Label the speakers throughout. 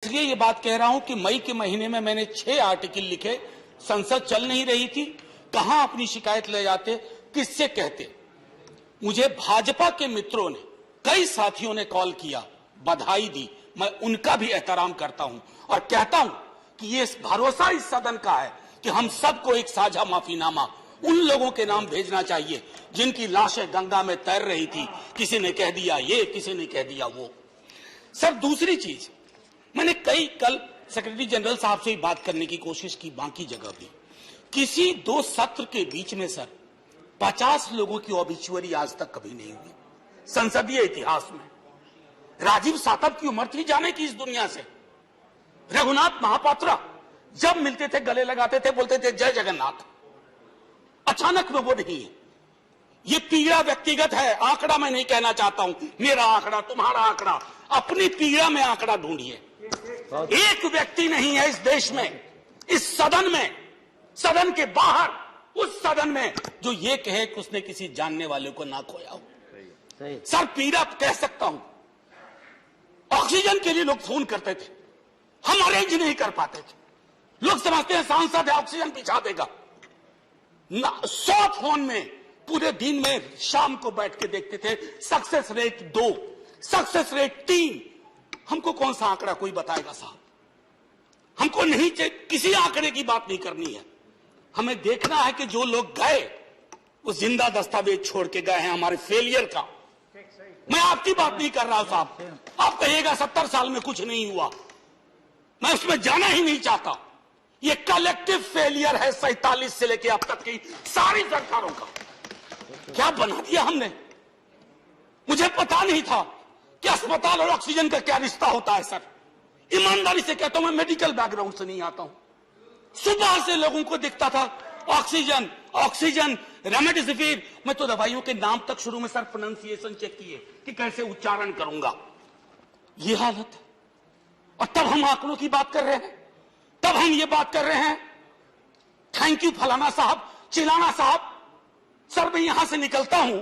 Speaker 1: इसलिए ये बात कह रहा हूं कि मई के महीने में मैंने 6 आर्टिकल लिखे, संसद चल नहीं रही थी, कहां अपनी शिकायत ले जाते, किससे कहते। मुझे भाजपा के मित्रों ने, कई साथियों ने कॉल किया, बधाई दी, मैं उनका भी एहतराम करता हूं और कहता हूं कि ये भरोसा इस सदन का है कि हम सबको एक साझा माफीनामा उन लोगों के नाम भेजना चाहिए जिनकी लाशें गंगा में तैर रही थी। किसी ने कह दिया ये, किसी ने कह दिया वो। सर दूसरी चीज, मैंने कल सेक्रेटरी जनरल साहब से बात करने की कोशिश की, बाकी जगह भी। किसी 2 सत्र के बीच में सर 50 लोगों की ऑबिचुअरी आज तक कभी नहीं हुई संसदीय इतिहास में। राजीव सातव की उम्र थी जाने की इस दुनिया से। रघुनाथ महापात्रा जब मिलते थे गले लगाते थे, बोलते थे जय जगन्नाथ। अचानक में वो नहीं है। ये पीड़ा व्यक्तिगत है, आंकड़ा मैं नहीं कहना चाहता हूं, मेरा आंकड़ा, तुम्हारा आंकड़ा, अपनी पीड़ा में आंकड़ा ढूंढिए। एक व्यक्ति नहीं है इस देश में, इस सदन में, सदन के बाहर, उस सदन में जो ये कहे कि उसने किसी जानने वाले को ना खोया हो। सर पीड़ा कह सकता हूं। ऑक्सीजन के लिए लोग फोन करते थे, हम अरेंज नहीं कर पाते थे। लोग समझते हैं सांसद है ऑक्सीजन पिछा देगा। 100 फोन में पूरे दिन में शाम को बैठ के देखते थे, सक्सेस रेट 2, सक्सेस रेट 3। हमको कौन सा आंकड़ा कोई बताएगा साहब? हमको नहीं चाहिए, किसी आंकड़े की बात नहीं करनी है। हमें देखना है कि जो लोग गए वो जिंदा दस्तावेज छोड़ के गए हैं हमारे फेलियर का। मैं आपकी बात नहीं कर रहा हूं साहब। आप कहिएगा 70 साल में कुछ नहीं हुआ, मैं उसमें जाना ही नहीं चाहता। ये कलेक्टिव फेलियर है 47 से लेकर अब तक की सारी सरकारों का। क्या बना दिया हमने? मुझे पता नहीं था कि अस्पताल और ऑक्सीजन का क्या रिश्ता होता है सर। ईमानदारी से कहता हूं, मैं मेडिकल बैकग्राउंड से नहीं आता हूं। सुबह से लोगों को दिखता था ऑक्सीजन ऑक्सीजन, रेमडेसिविर। मैं तो दवाइयों के नाम तक शुरू में सर प्रोनाउंसिएशन चेक किए कि कैसे उच्चारण करूंगा। ये हालत है। और तब हम आंकड़ों की बात कर रहे हैं, तब हम ये बात कर रहे हैं थैंक यू फलाना साहब, चिलाना साहब। सर मैं यहां से निकलता हूं,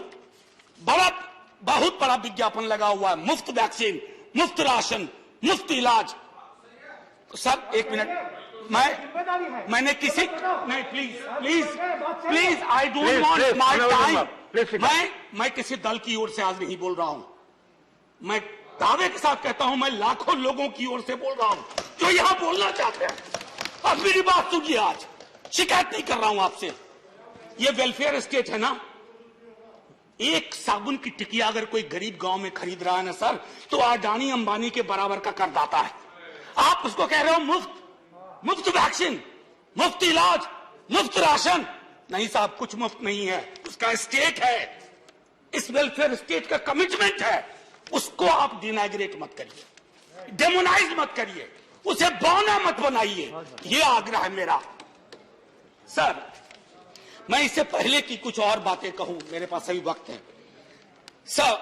Speaker 1: बहुत बड़ा विज्ञापन लगा हुआ है, मुफ्त वैक्सीन, मुफ्त राशन, मुफ्त इलाज। सर एक मिनट, मैंने किसी नहीं, please I don't want my time. मैं किसी दल की ओर से आज नहीं बोल रहा हूं, मैं दावे के साथ कहता हूं, मैं लाखों लोगों की ओर से बोल रहा हूं जो यहां बोलना चाहते हैं। अब मेरी बात सुनिए, आज शिकायत नहीं कर रहा हूं आपसे। ये वेलफेयर स्टेट है ना। एक साबुन की टिकिया अगर कोई गरीब गांव में खरीद रहा है ना सर, तो अडानी अंबानी के बराबर का करदाता है। आप उसको कह रहे हो मुफ्त वैक्सीन, मुफ्त इलाज, मुफ्त राशन। नहीं साहब, कुछ मुफ्त नहीं है, उसका स्टेट है, इस वेलफेयर स्टेट का कमिटमेंट है। उसको आप डिनाइग्रेट मत करिए, डेमोनाइज मत करिए, उसे बौना मत बनाइए। ये आग्रह है मेरा। सर मैं इससे पहले की कुछ और बातें कहूं, मेरे पास अभी वक्त है। सर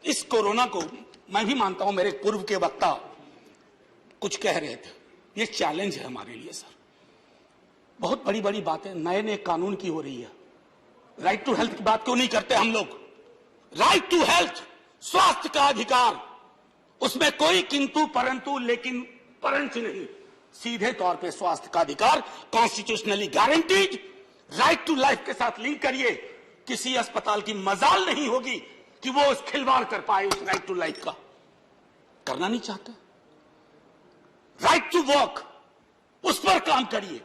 Speaker 1: इस कोरोना को मैं भी मानता हूं, मेरे पूर्व के वक्ता कुछ कह रहे थे, ये चैलेंज है हमारे लिए सर। बहुत बड़ी बड़ी बातें नए नए कानून की हो रही है। राइट टू हेल्थ की बात क्यों नहीं करते हम लोग? राइट टू हेल्थ, स्वास्थ्य का अधिकार, उसमें कोई किंतु परंतु लेकिन परंच नहीं, सीधे तौर पे स्वास्थ्य का अधिकार constitutionally guaranteed. Right to life के साथ लिंक करिए। किसी अस्पताल की मजाल नहीं होगी कि वो उस खिलवाड़ कर पाए उस राइट टू लाइफ का। करना नहीं चाहते। राइट टू वर्क, उस पर काम करिए।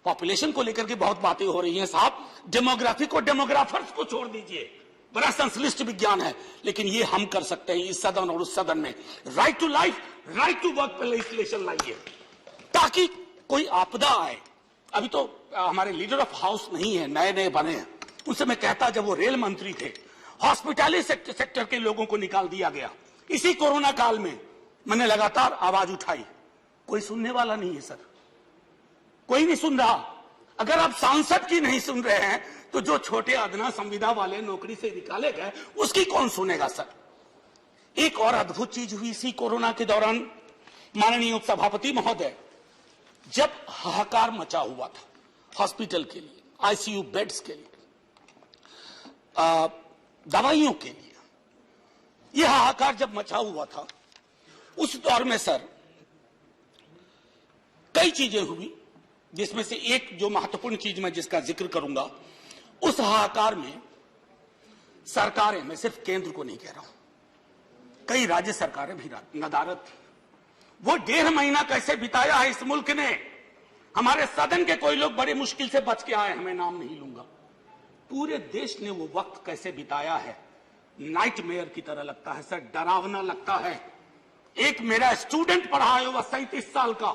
Speaker 1: पॉपुलेशन को लेकर के बहुत बातें हो रही हैं साहब, डेमोग्राफी को, डेमोग्राफर्स को छोड़ दीजिए, बड़ा संश्लिष्ट विज्ञान है, लेकिन ये हम कर सकते हैं इस सदन और उस सदन में। Right to life, right to work पर लेजिस्लेशन लाइए ताकि कोई आपदा आए। अभी तो हमारे लीडर ऑफ हाउस नहीं है, नए नए बने हैं। उनसे मैं कहता, जब वो रेल मंत्री थे, हॉस्पिटैलिटी सेक्टर के लोगों को निकाल दिया गया। इसी कोरोना काल में मैंने लगातार आवाज उठाई, कोई सुनने वाला नहीं है सर, कोई नहीं सुन रहा। अगर आप सांसद की नहीं सुन रहे हैं तो जो छोटे अदना संविदा वाले नौकरी से निकाले गए उसकी कौन सुनेगा सर? एक और अद्भुत चीज हुई इसी कोरोना के दौरान, माननीय उपसभापति महोदय, जब हाहाकार मचा हुआ था हॉस्पिटल के लिए, आईसीयू बेड्स के लिए, दवाइयों के लिए, यह हाहाकार जब मचा हुआ था, उस दौर में सर कई चीजें हुई, जिसमें से एक जो महत्वपूर्ण चीज मैं जिसका जिक्र करूंगा, उस हाहाकार में सरकारें, मैं सिर्फ केंद्र को नहीं कह रहा हूं, कई राज्य सरकारें भी नदारद थी। वो 1.5 महीना कैसे बिताया है इस मुल्क ने। हमारे सदन के कोई लोग बड़ी मुश्किल से बच के आए, हमें नाम नहीं लूंगा। पूरे देश ने वो वक्त कैसे बिताया है, नाइटमेयर की तरह लगता है सर, डरावना लगता है। एक मेरा स्टूडेंट पढ़ा है, वह 37 साल का,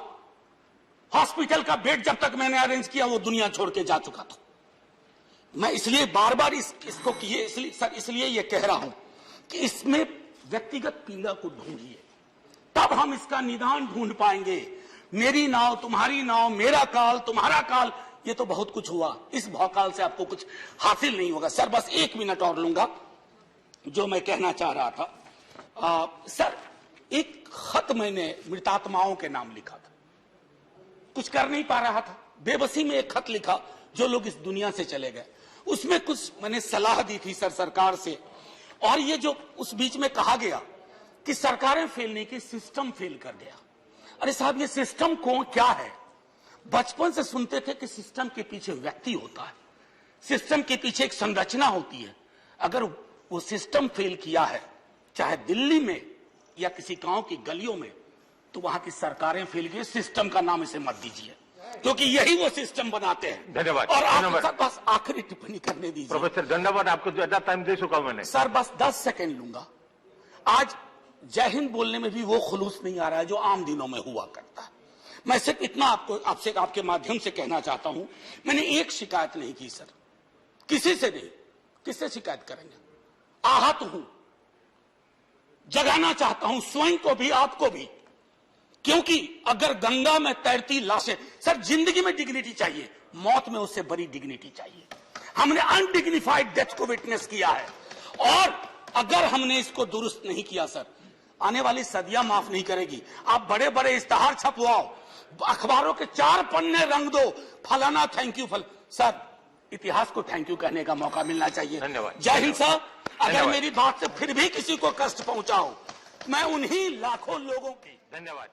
Speaker 1: हॉस्पिटल का बेड जब तक मैंने अरेंज किया वो दुनिया छोड़ के जा चुका था। मैं इसलिए बार बार इसको इसलिए ये कह रहा हूं कि इसमें व्यक्तिगत पीड़ा को ढूंढिए, तब हम इसका निदान ढूंढ पाएंगे। मेरी नाव तुम्हारी नाव, मेरा काल तुम्हारा काल, ये तो बहुत कुछ हुआ, इस भौकाल से आपको कुछ हासिल नहीं होगा। सर बस 1 मिनट और लूंगा, जो मैं कहना चाह रहा था। सर एक खत मैंने मृतात्माओं के नाम लिखा था, कुछ कर नहीं पा रहा था, बेबसी में एक खत लिखा जो लोग इस दुनिया से चले गए। उसमें कुछ मैंने सलाह दी थी सर सरकार से, और ये जो उस बीच में कहा गया कि सरकारें फेल नहीं की, सिस्टम फेल कर गया। अरे साहब, ये सिस्टम कौन क्या है? बचपन से सुनते थे कि सिस्टम के पीछे व्यक्ति होता है, सिस्टम के पीछे एक संरचना होती है। अगर वो सिस्टम फेल किया है, चाहे दिल्ली में या किसी गांव की गलियों में, तो वहां की सरकारें फेल गई। सिस्टम का नाम इसे मत दीजिए, क्योंकि यही वो सिस्टम बनाते हैं।
Speaker 2: धन्यवाद।
Speaker 1: और आप बस आखिरी टिप्पणी करने दीजिए।
Speaker 2: प्रोफेसर धन्यवाद, आपको ज्यादा टाइम दे चुका हूं मैंने।
Speaker 1: सर बस 10 सेकंड लूंगा। आज जय हिंद बोलने में भी वो खुलूस नहीं आ रहा है जो आम दिनों में हुआ करता है। मैं सिर्फ इतना आपसे आपके माध्यम से कहना चाहता हूं, मैंने एक शिकायत नहीं की सर, किसी से नहीं। किससे शिकायत करेंगे? आहत हूं, जगाना चाहता हूं स्वयं को भी आपको भी, क्योंकि अगर गंगा में तैरती लाशें, सर जिंदगी में डिग्निटी चाहिए, मौत में उससे बड़ी डिग्निटी चाहिए। हमने अनडिग्निफाइड डेथ को विटनेस किया है, और अगर हमने इसको दुरुस्त नहीं किया सर, आने वाली सदियां माफ नहीं करेगी। आप बड़े बड़े इश्तहार छपवाओ, अखबारों के 4 पन्ने रंग दो, फलाना थैंक यू सर इतिहास को थैंक यू कहने का मौका मिलना चाहिए।
Speaker 2: धन्यवाद।
Speaker 1: जय हिंद सर। अगर मेरी बात से फिर भी किसी को कष्ट पहुंचा हो, मैं उन्हीं लाखों लोगों की
Speaker 2: धन्यवाद।